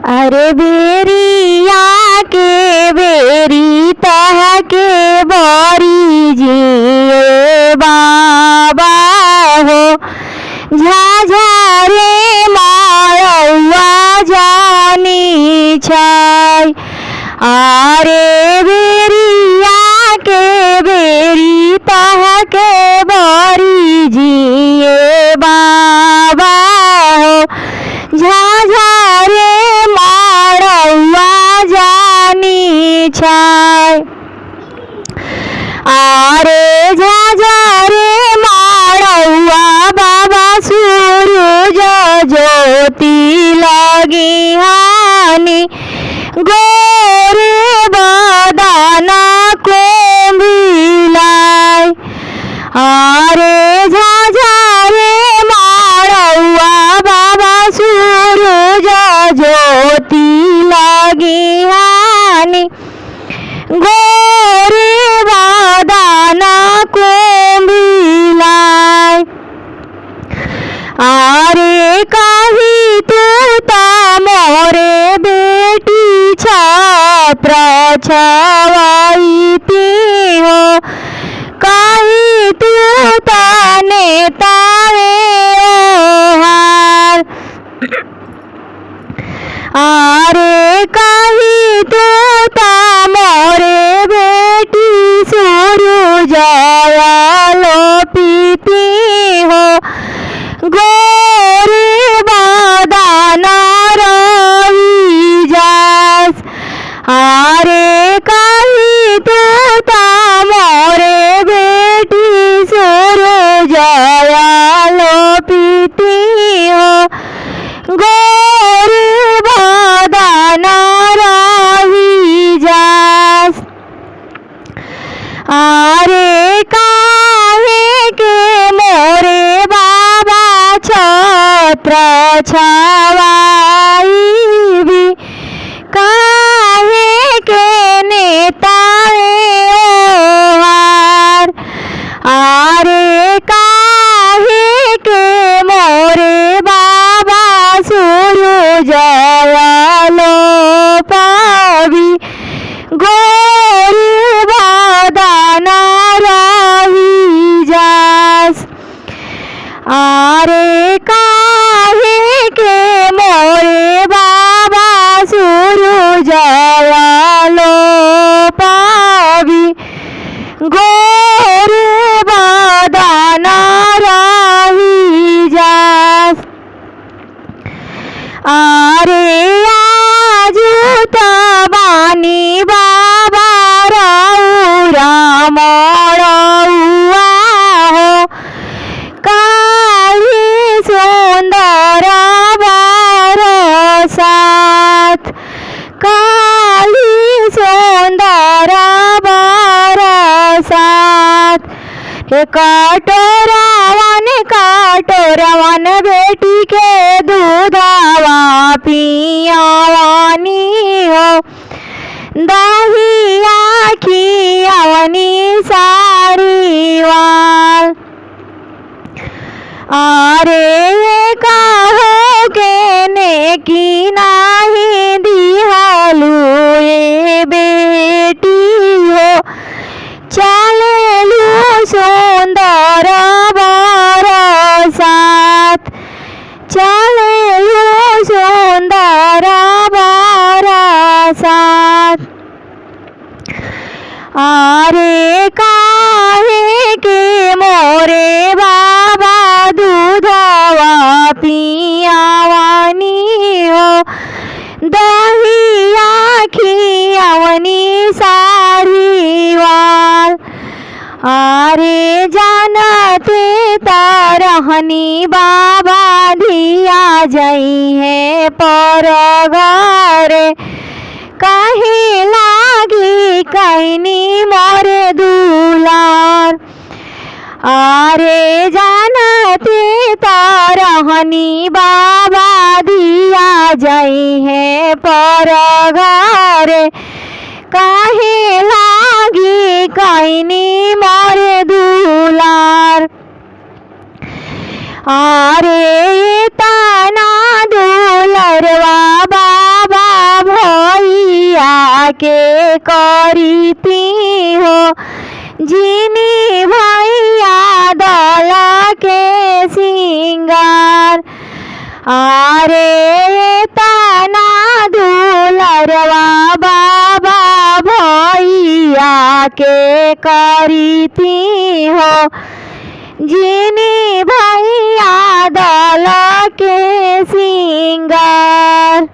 अरे बेरिया के बेरी तह के बरी जिए बाबा हो झाझारे मारौआ जानी छाई। अरे बेरिया के बेरी तह के बरी जिए बाबा हो झाझारे मारौआ जानी छाई। आरे झाझारे मारौआ बाबा सूरज ज्योति लगी हानि गोरे बदाना को मिलाई। आरे झाझारे मारौआ बाबा सूरज ज्योति लगी हानि गोरे बदाना को मिलाई। आरे काही तूता मोरे बेटी छात्र छवाईती हो काही तूता नेता हार। आरे काही तूता मोरे बेटी सूरज लोपीती हो गोरे बदाना रही जास। आरे काही तूता मोरे बेटी सूरज लोपीती हो गोरे बदाना रही जास। आरे काहे के मोरे बाबा छत्र छवाई भी काहे के नेता हार। आरे काहे के मोरे बाबा सूरज लोपावी गोरे बदाना रही जास। आरे काहे के मोरे बाबा सूरज लोपावी गोरे बदाना रही जास। आरे आज तबानी बाबा रौरा मोरौआ हो काली सुंदर बरसात काली सुंदर बरसात। काटोरावन बेटी के दूधावा पियावानी हो दही आखी आवनी सारी वाल। आरे कहो के नेकी नाही दिहालू ये बेटी हो चलेलू सुंदर बरसात चलेलू सुंदर बरसात। आरे काहे के मोरे बाबा दूधवा पियावानी हो दही आखी आवनी सारी वाल। आरे जानते तारहनी बाबा धिया जई है पर घरे काहे लागी कैनी मोरे दुलार। आरे जानते तारहनी बाबा धिया जई है पर घरे काहे लागी कैनी मोरे दुलार। आरे तना दुलरवा बाबा के करीती हो जिनी भैया दल के सिंगार। अरे तना दुलरवा बाबा भैया के करीती हो जिनी भैया दल के सिंगार।